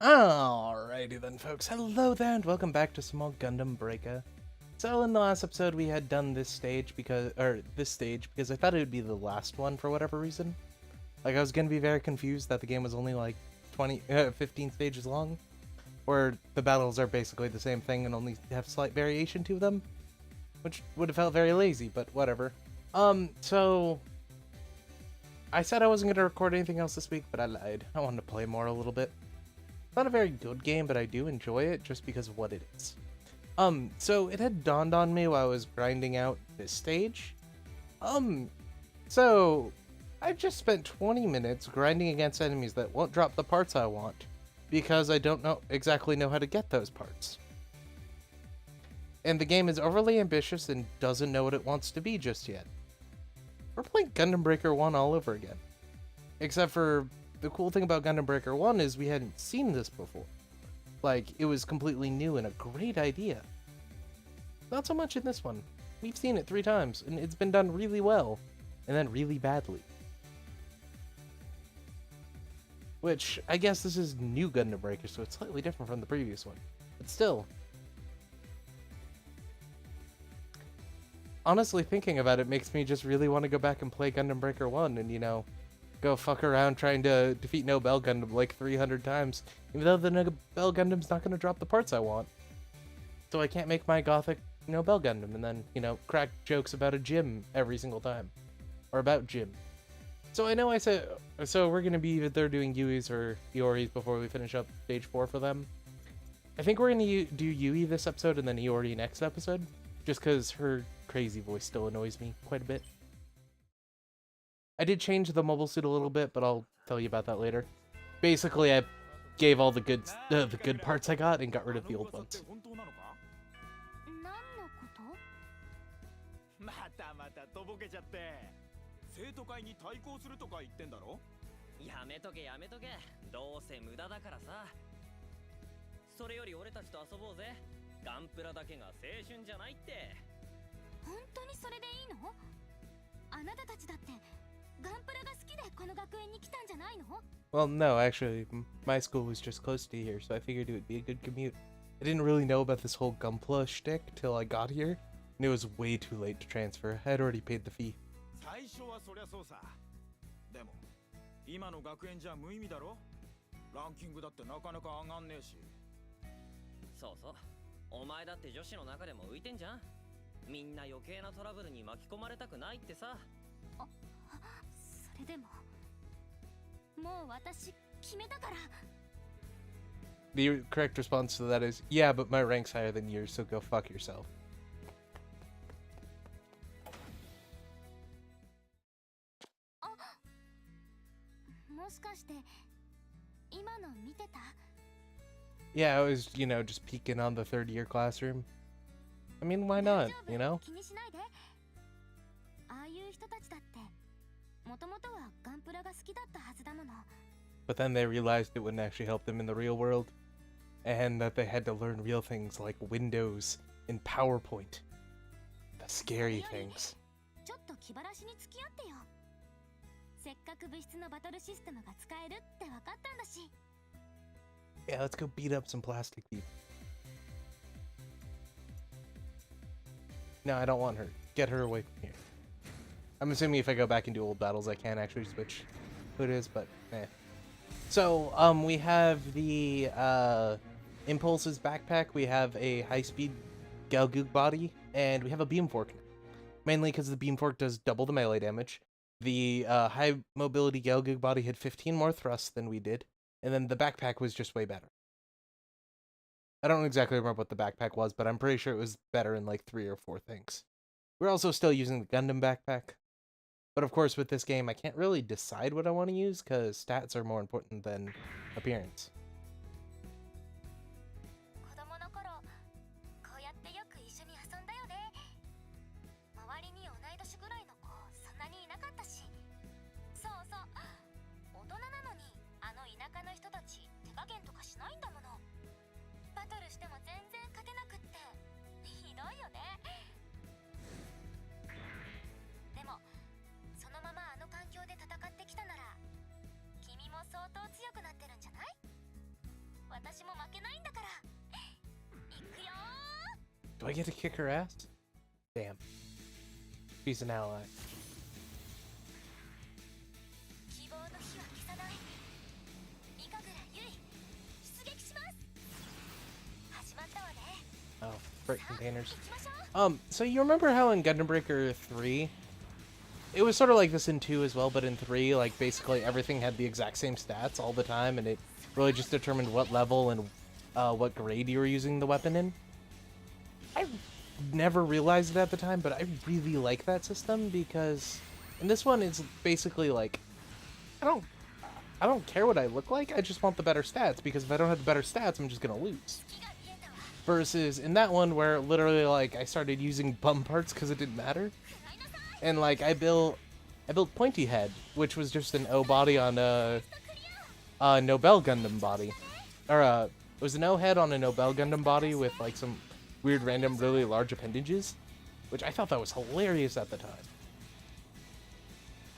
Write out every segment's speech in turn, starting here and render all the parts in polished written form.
Alrighty then, folks. Hello there, and welcome back to Small Gundam Breaker. So in the last episode, we had done this stage because I thought it would be the last one for whatever reason. Like, I was gonna be very confused that the game was only like 15 stages long, where the battles are basically the same thing and only have slight variation to them, which would have felt very lazy, but whatever. So I said I wasn't gonna record anything else this week, but I lied. I wanted to play more a little bit. Not a very good game, but I do enjoy it just because of what it is. So it had dawned on me while I was grinding out this stage. So I've just spent 20 minutes grinding against enemies that won't drop the parts I want because I don't exactly know how to get those parts. And the game is overly ambitious and doesn't know what it wants to be just yet. We're playing Gundam Breaker 1 all over again. Except for the cool thing about Gundam Breaker 1 is we hadn't seen this before. Like, it was completely new and a great idea. Not so much in this one. We've seen it 3 times, and it's been done really well, and then really badly. Which, I guess this is new Gundam Breaker, so it's slightly different from the previous one. But still. Honestly, thinking about it makes me just really want to go back and play Gundam Breaker 1 and, go fuck around trying to defeat Nobel Gundam like 300 times, even though the Nobel Gundam's not going to drop the parts I want. So I can't make my gothic Nobel Gundam and then, crack jokes about a gym every single time. Or about gym. So I know I said, so we're going to be either doing Yui's or Iori's before we finish up stage 4 for them. I think we're going to do Yui this episode and then Iori next episode, just because her crazy voice still annoys me quite a bit. I did change the mobile suit a little bit, but I'll tell you about that later. Basically, I gave all the good parts I got and got rid of the old ones. またまたとぼけちゃって。生徒会に対抗するとか言ってんだろ。やめとけやめとけ。どうせ無駄だからさ。それより俺たちと遊ぼうぜ。ガンプラだけが青春じゃないって。本当にそれでいいの？あなたたちだって。 Well, no, actually, my school was just close to here, so I figured it would be a good commute. I didn't really know about this whole Gunpla shtick till I got here, and it was way too late to transfer. I had already paid the fee. The correct response to that is, yeah, but my rank's higher than yours, so go fuck yourself. Yeah, I was, just peeking on the third-year classroom. I mean, why not, But then they realized it wouldn't actually help them in the real world, and that they had to learn real things like Windows and PowerPoint. The scary things. Yeah, let's go beat up some plastic people. No, I don't want her. Get her away from here. I'm assuming if I go back and do old battles, I can actually switch who it is, but eh. So, we have the, Impulse's backpack, we have a high-speed Galgoog body, and we have a beam fork. Mainly because the beam fork does double the melee damage. The, high-mobility Galgoog body had 15 more thrusts than we did, and then the backpack was just way better. I don't exactly remember what the backpack was, but I'm pretty sure it was better in like 3 or 4 things. We're also still using the Gundam backpack. But of course, with this game, I can't really decide what I want to use, because stats are more important than appearance. Do I get to kick her ass? Damn. She's an ally. Oh, freight containers. So you remember how in Gundam Breaker 3, it was sort of like this in 2 as well, but in 3, like, basically everything had the exact same stats all the time, and it really just determined what level and what grade you were using the weapon in? I never realized it at the time, but I really like that system, because in this one, it's basically like, I don't care what I look like, I just want the better stats, because if I don't have the better stats, I'm just gonna lose. Versus in that one where literally like I started using bum parts because it didn't matter, and like I built Pointy Head, which was just an O body on a Nobel Gundam body, or it was an O head on a Nobel Gundam body with like some weird random really large appendages, which I thought that was hilarious at the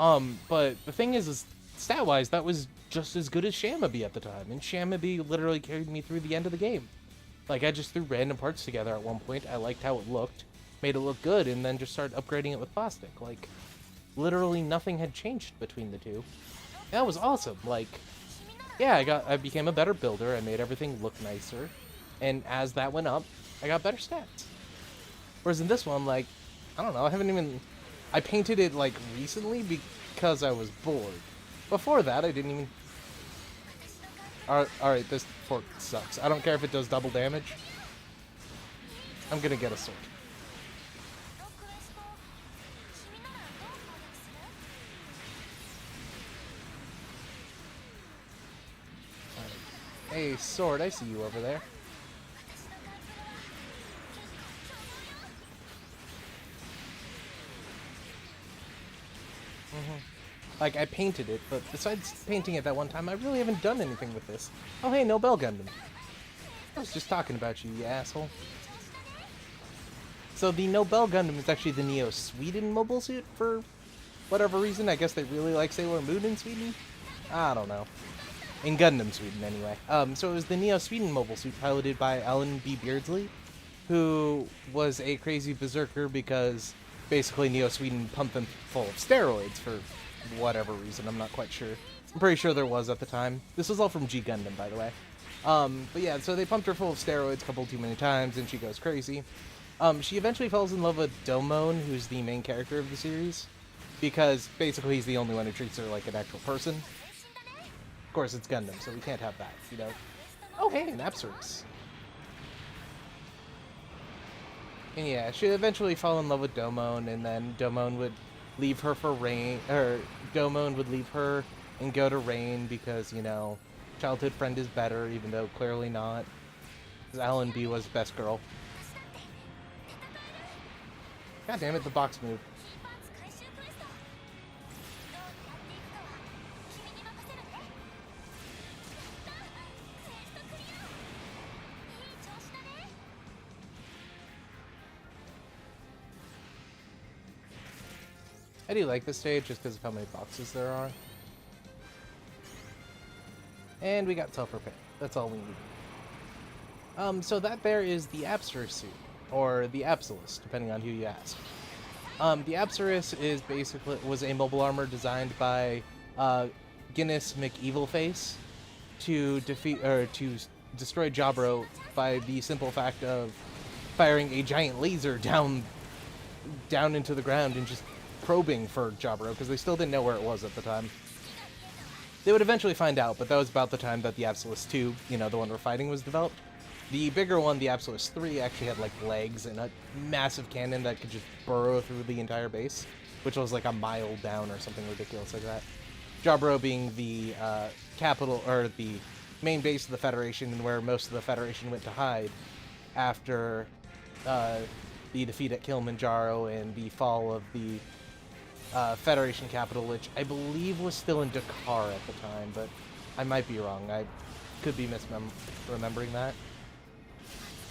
time. But the thing is stat wise that was just as good as Shamabi at the time, and Shamabi literally carried me through the end of the game. Like, I just threw random parts together at one point, I liked how it looked, made it look good, and then just started upgrading it with plastic. Like, literally nothing had changed between the two. That was awesome. Like, yeah, I became a better builder, I made everything look nicer, and as that went up, I got better stats. Whereas in this one, like, I don't know, I painted it, like, recently because I was bored. Before that, I didn't even... Alright, this fork sucks. I don't care if it does double damage. I'm gonna get a sword. Alright. Hey, sword, I see you over there. Like, I painted it, but besides painting it that one time, I really haven't done anything with this. Oh, hey, Nobel Gundam. I was just talking about you, you asshole. So the Nobel Gundam is actually the Neo Sweden mobile suit for whatever reason. I guess they really like Sailor Moon in Sweden? I don't know. In Gundam Sweden, anyway. So it was the Neo Sweden mobile suit piloted by Alan B. Beardsley, who was a crazy berserker because basically Neo Sweden pumped them full of steroids for whatever reason, I'm not quite sure. I'm pretty sure there was at the time. This was all from G Gundam, by the way. But yeah, so they pumped her full of steroids a couple too many times, and she goes crazy. She eventually falls in love with Domon, who's the main character of the series, because basically he's the only one who treats her like an actual person. Of course, it's Gundam, so we can't have that, you know? Oh, hey, an Apsaris. And yeah, she'd eventually fall in love with Domon, and then Domon would leave her for Rain, or Domon would leave her and go to Rain because, you know, childhood friend is better, even though clearly not. Because Alan B was best girl. God damn it, the box moved. I do like this stage just because of how many boxes there are. And we got self-repair. That's all we need. So that there is the Apsaris suit, or the Apsalis, depending on who you ask. The Apsaris was a mobile armor designed by Guinness McEvilface to destroy Jabro by the simple fact of firing a giant laser down into the ground and just probing for Jabro, because they still didn't know where it was at the time. They would eventually find out, but that was about the time that the Apsalis 2, you know, the one we're fighting, was developed. The bigger one, the Apsalis 3, actually had like legs and a massive cannon that could just burrow through the entire base, which was like a mile down or something ridiculous like that. Jabro being the capital, or the main base of the Federation, and where most of the Federation went to hide after the defeat at Kilimanjaro and the fall of the Federation capital, which I believe was still in Dakar at the time, but I might be wrong. I could be remembering that.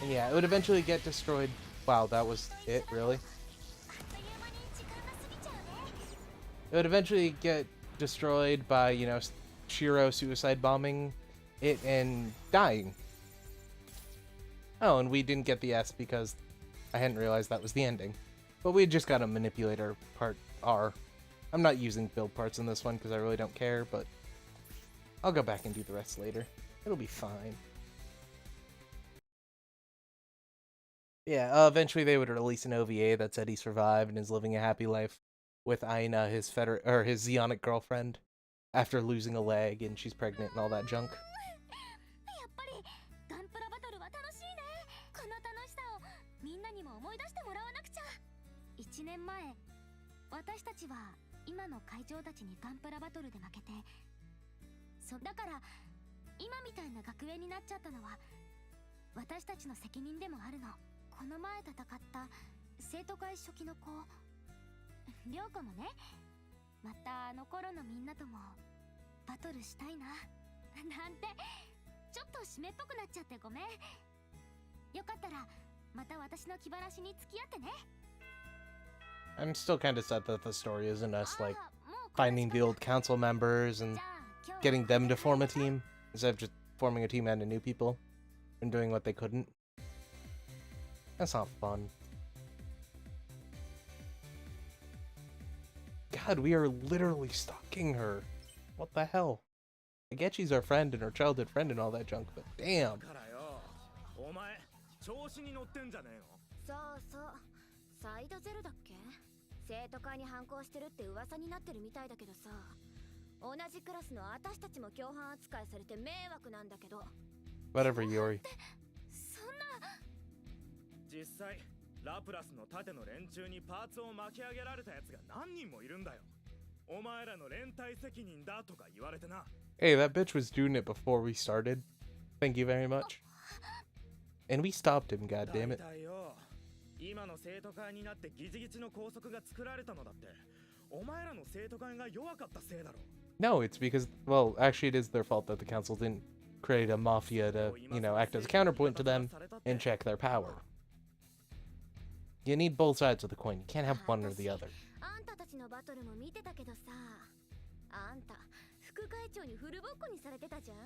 And yeah, it would eventually get destroyed. Wow, that was it, really? It would eventually get destroyed by, you know, Shiro suicide bombing it and dying. Oh, and we didn't get the S because I hadn't realized that was the ending. But we just got a manipulator part R. I'm not using build parts in this one because I really don't care, but I'll go back and do the rest later. It'll be fine. Yeah, eventually they would release an OVA that said he survived and is living a happy life with Aina, his his Zeonic girlfriend, after losing a leg and she's pregnant and all that junk. やっぱりガンプラバトルは楽しいね。この楽しさをみんなにも思い出してもらわなくちゃ。1年前、私たちは今の会長たちにガンプラバトルで負けて、だから今みたいな学園になっちゃったのは私たちの責任でもあるの。この前戦った生徒会初期の子、涼子もね、またあの頃のみんなともバトルしたいななんてちょっと締めっぽくなっちゃってごめん。よかったらまた私の気晴らしに付き合ってね。 I'm still kind of sad that the story isn't us, like, finding the old council members and getting them to form a team, instead of just forming a team out of new people and doing what they couldn't. That's not fun. God, we are literally stalking her. What the hell? I get she's our friend and our childhood friend and all that junk, but damn. お前調子に乗ってんじゃねえの。そうそう、サイドゼロだっけ。生徒会に反抗してるって噂になってるみたいだけどさ、同じクラスの私たちも共犯扱いされて迷惑なんだけど。 Whatever, Yori. そんな。実際ラプラスの盾の連中にパーツを巻き上げられたやつが何人もいるんだよ。お前らの連帯責任だとか言われてな。 Hey, that bitch was doing it before we started. Thank you very much. And we stopped him, goddammit. 今の生徒会になってギチギチの拘束が作られたのだってお前らの生徒会が弱かったせいだろ。 No, it's because, well, actually it is their fault that the council didn't create a mafia to, you know, act as a counterpoint to them and check their power. You need both sides of the coin. You can't have one or the other. あんたたちのバトルも見てたけどさ、あんた副会長にフルボッコにされてたじゃん。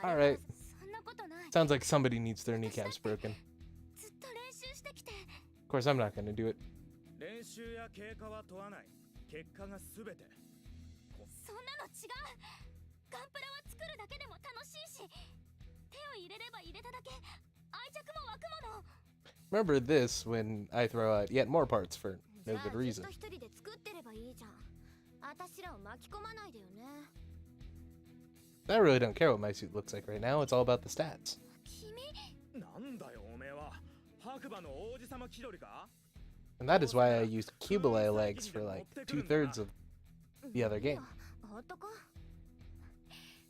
Alright. そんなことない。 Sounds like somebody needs their kneecaps broken. ずっと練習してきて。 Of course, I'm not gonna do it. 練習や経過は問わない。結果が全て。そんなの違う。ガンプラは作るだけでも楽しいし、手を入れれば入れただけ愛着も湧くもの。 Remember this when I throw out yet more parts for no good reason. 一人で作ってればいいじゃん。私らを巻き込まないでよね。 I really don't care what my suit looks like right now. It's all about the stats. 君。なんだよおめえは。白馬の王子様気取りか？ And that is why I used Cubile legs for like 2/3 of the other game. ほっとこ。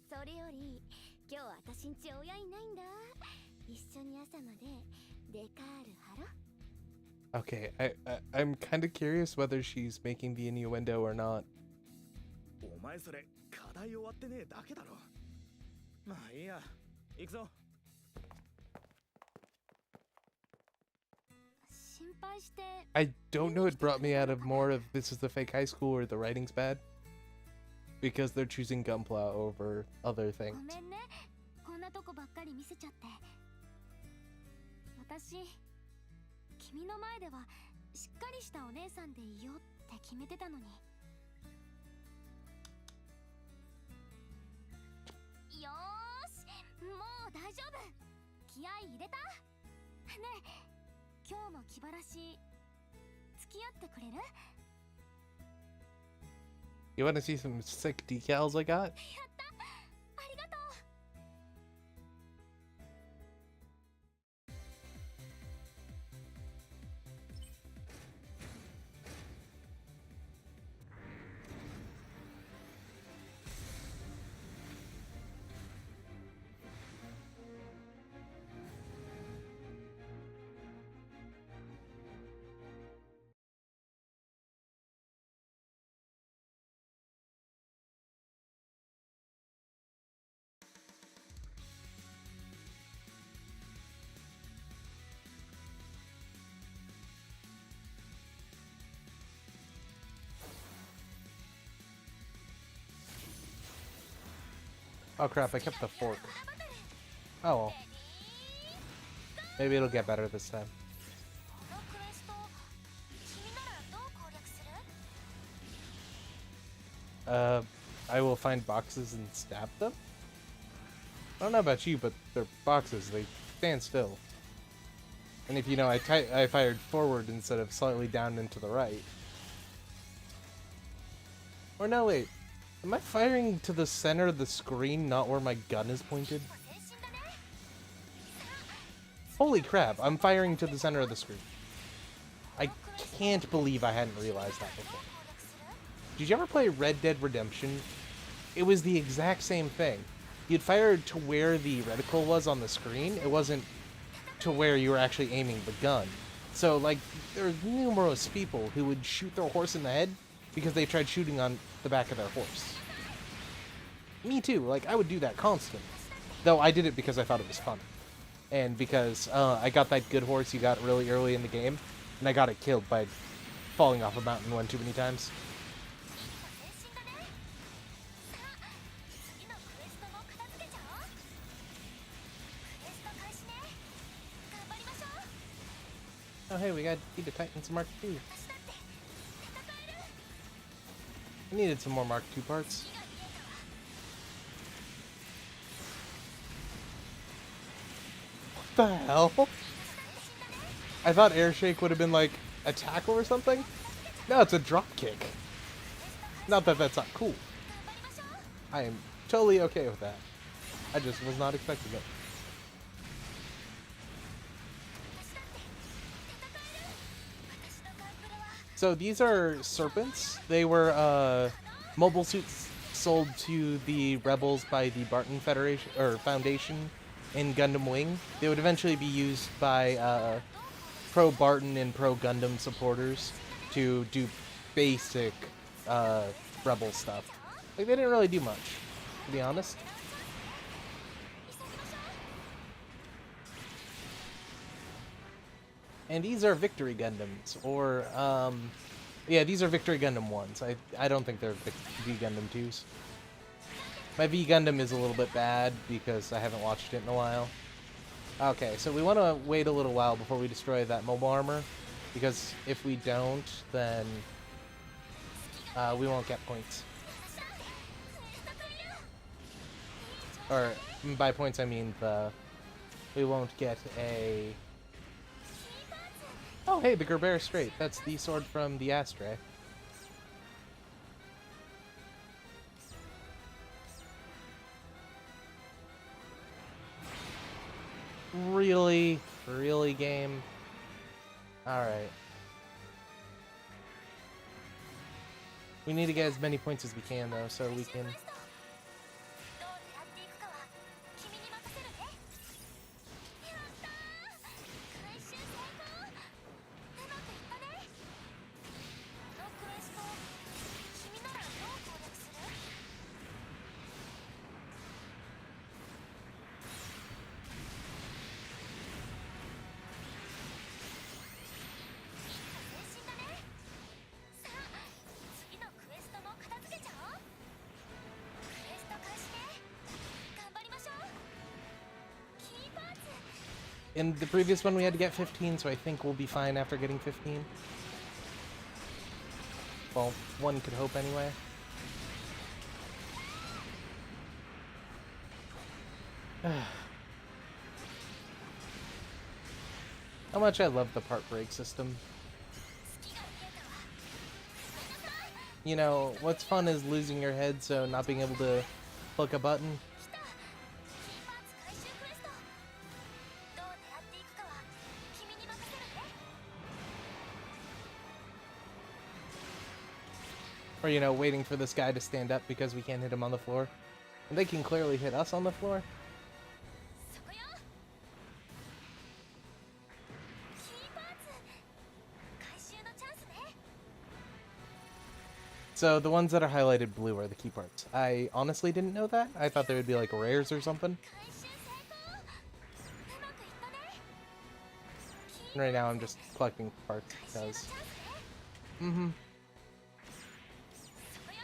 それより今日私んち親いないんだ。一緒に朝までデカール貼ろ。 Okay, I'm kind of curious whether she's making the innuendo or not. お前それ課題終わってねえだけだろ。まあいいや。行くぞ。 I don't know, it brought me out of more of this is the fake high school or the writing's bad. Because they're choosing Gunpla over other things. ごめんね。こんなとこばっかり見せちゃって。私、君の前ではしっかりしたお姉さんでいようって決めてたのに。よーし、もう大丈夫。気合い入れた？ねえ、今日の気晴らし付き合ってくれる？ You want to see some sick decals I got? やった！ありがとう。 Oh crap, I kept the fork. Oh well. Maybe it'll get better this time. このクエスト君ならどう攻略する？ I will find boxes and stab them? I don't know about you, but they're boxes. They stand still. And if you know, I fired forward instead of slightly down and to the right. Or no, wait. Am I firing to the center of the screen, not where my gun is pointed? 前進だね。 Holy crap, I'm firing to the center of the screen. I can't believe I hadn't realized that before. 攻略する？ Did you ever play Red Dead Redemption? It was the exact same thing. You'd fire to where the reticle was on the screen. It wasn't to where you were actually aiming the gun. So, like, there's numerous people who would shoot their horse in the head because they tried shooting on the back of their horse. Me too. Like, I would do that constantly. Though I did it because I thought it was fun. And because I got that good horse you got really early in the game, and I got it killed by falling off a mountain one too many times. 前進だね。さあ、次のクエストも片付けちゃおう。クエスト開始ね。頑張りましょう。 Oh hey, we got need to tighten some Mark II. 私だって戦える。 I needed some more Mark II parts. 火が見えたわ。 What the hell? I thought air shake would have been like a tackle or something. No, it's a drop kick. Not that that's not cool. 頑張りましょう。 I am totally okay with that. I just was not expecting it. 私だって戦える。私のガンプラは So these are serpents. They were mobile suits sold to the rebels by the Barton Federation or Foundation in Gundam Wing. They would eventually be used by pro Barton and pro Gundam supporters to do basic rebel stuff. Like they didn't really do much, to be honest. 急ぎましょう。 And these are Victory Gundams, or yeah, these are Victory Gundam 1s. I don't think they're V Gundam 2s. My V Gundam is a little bit bad because I haven't watched it in a while. Okay, so we want to wait a little while before we destroy that mobile armor, because if we don't, then we won't get points. 私だって戦える。 Or by points, I mean we won't get a. Oh, hey, the Gerber Strait. That's the sword from the Astray. Really? Really, game? Alright. We need to get as many points as we can, though, so we can... どう狙っていくかは君に任せるね。やったー。回収成功。うまくいったね。このクエスト君ならどう攻略する？ 前進だね。さあ、次のクエストも片付けちゃおう。クエスト開始ね。頑張りましょう。キーパーツ。 In the previous one, we had to get 15, so I think we'll be fine after getting 15. Well, one could hope anyway. How much I love the part break system. 月が見えたわ。ごめんなさい。 You know, what's fun is losing your head, so not being able to click a button. 来た。キーパーツ回収クエスト。どう狙っていくかは君に任せるね。 Or, you know, waiting for this guy to stand up because we can't hit him on the floor. And they can clearly hit us on the floor. そこよ。キーパーツ。回収のチャンスね。 So the ones that are highlighted blue are the key parts. I honestly didn't know that. I thought they would be like rares or something. 回収成功。うまくいったね。 And right now I'm just collecting parts 回収の because... チャンスね。 Mm-hmm. そこよ。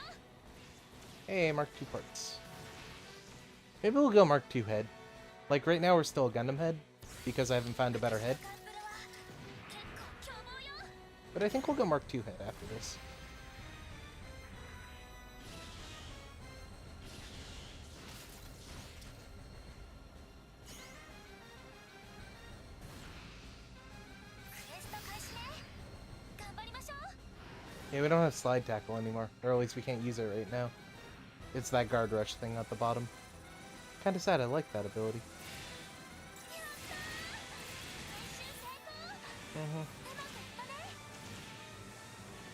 Hey, Mark II parts. Maybe we'll go Mark II head. Like right now we're still a Gundam head because I haven't found a better head. But I think we'll go Mark II head after this. Yeah, we don't have slide tackle anymore, or at least we can't use it right now. It's that guard rush thing at the bottom. Kinda sad, I like that ability.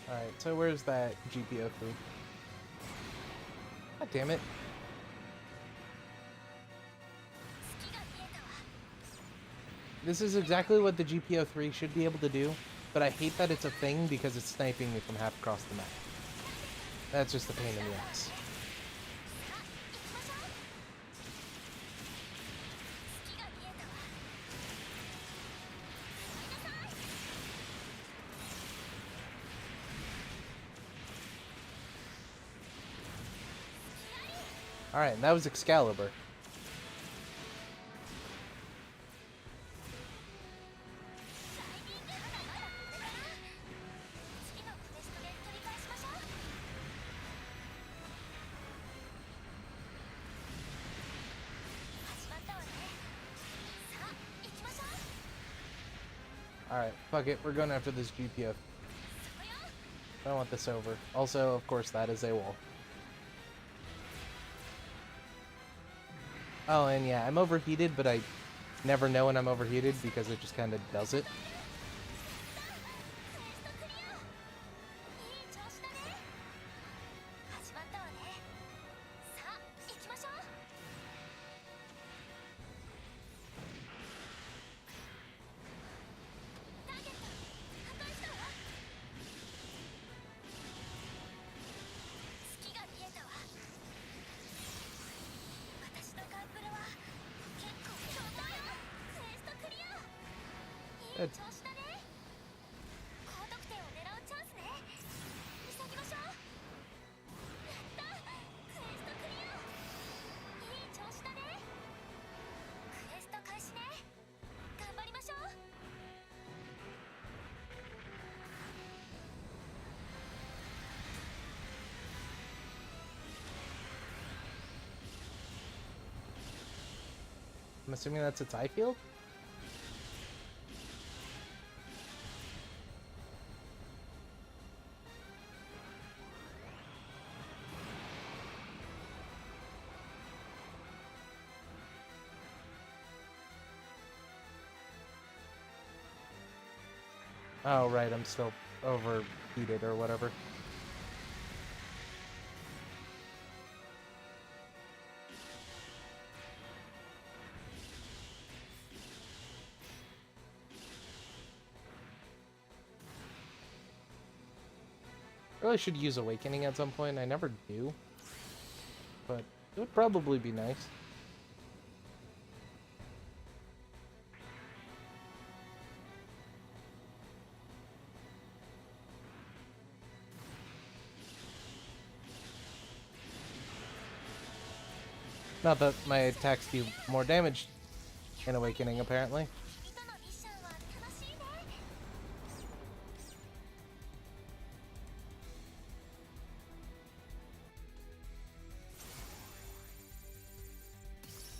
Alright, so where's that GPO3? God damn it. This is exactly what the GPO3 should be able to do, but I hate that it's a thing because it's sniping me from half across the map. That's just a pain in the ass. Alright, that was Excalibur. Alright, fuck it, we're going after this GPO. I don't want this over. Also, of course, that is a wall. Oh, and yeah, I'm overheated, but I never know when I'm overheated because it just kind of does it. It's I'm assuming that's its eye field? Oh, right, I'm still overheated or whatever. Really should use Awakening at some point. I never do. But it would probably be nice. Not that my attacks do more damage in Awakening, apparently.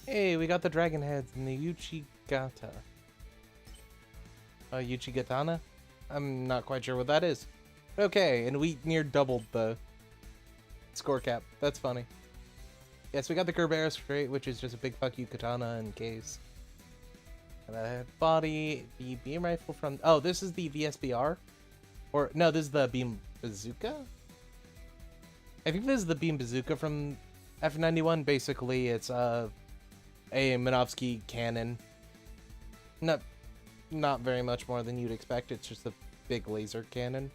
Hey, we got the dragon heads and the Uchigata. Uchigatana? I'm not quite sure what that is. Okay, and we near doubled the score cap. That's funny. Yes, we got the Kerberos straight, which is just a big fuck you katana and case. And a body, the beam rifle from... Oh, this is the VSBR? Or, no, this is the beam bazooka? I think this is the beam bazooka from F91. Basically, it's a Minovsky cannon. Not very much more than you'd expect. It's just a big laser cannon.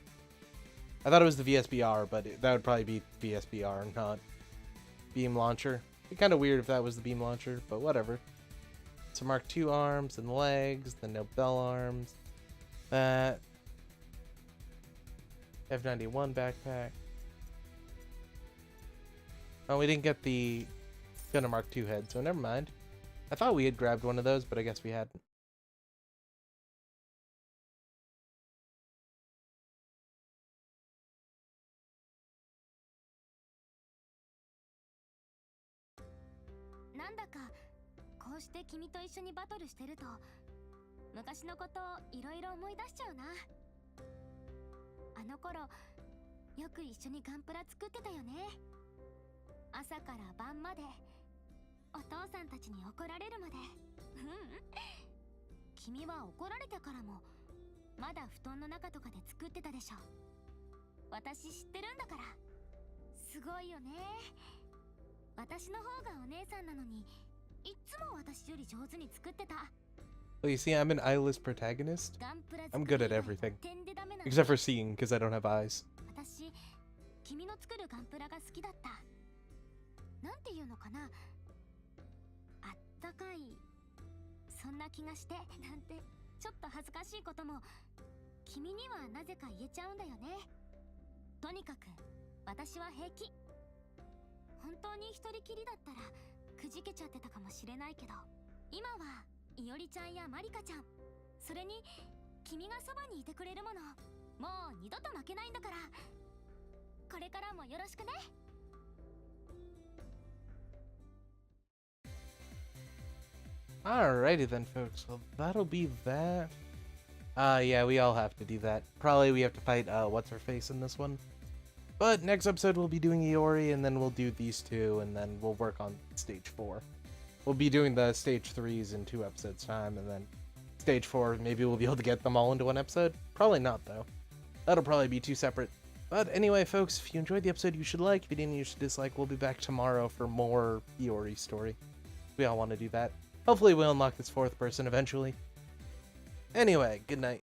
I thought it was the VSBR, but that would probably be VSBR, not beam launcher. It'd be kind of weird if that was the beam launcher, but whatever. Some Mark II arms and legs, the Nobel arms, that F91 backpack. Oh, we didn't get the Gundam Mark II head, so never mind. I thought we had grabbed one of those, but I guess we hadn't. して君と一緒にバトルしてると昔のこといろいろ思い出しちゃうな。あの頃よく一緒にガンプラ作ってたよね。朝から晩までお父さんたちに怒られるまで。君は怒られてからもまだ布団の中とかで作ってたでしょ。私知ってるんだから。すごいよね。私の方がお姉さんなのにいっつも私より上手に作ってた。 Well, you see, I'm an eyeless protagonist. ガンプラ I'm 作 good り at 以外 everything. 点でダメなの。 Except for seeing, because I don't have eyes. 私君の作るガンプラが好きだった。なんていうのかな、あったかい、そんな気がしてなんてちょっと恥ずかしいことも君にはなぜか言えちゃうんだよね。とにかく私は平気。本当に一人きりだったらくじけちゃってたかもしれないけど、今はいおりちゃんやまりかちゃん、それに君がそばにいてくれるもの、もう二度と負けないんだから、これからもよろしくね。Alrighty then, folks. Well, that'll be that. Yeah, we all have to do that. Probably we have to fight, what's-her-face in this one. But next episode we'll be doing Iori, and then we'll do these two, and then we'll work on stage 4. We'll be doing the stage 3s in 2 episodes time, and then stage 4, maybe we'll be able to get them all into one episode. Probably not, though. That'll probably be 2 separate. But anyway, folks, if you enjoyed the episode, you should like. If you didn't, you should dislike. We'll be back tomorrow for more Iori story. We all want to do that. Hopefully we'll unlock this 4th person eventually. Anyway, good night.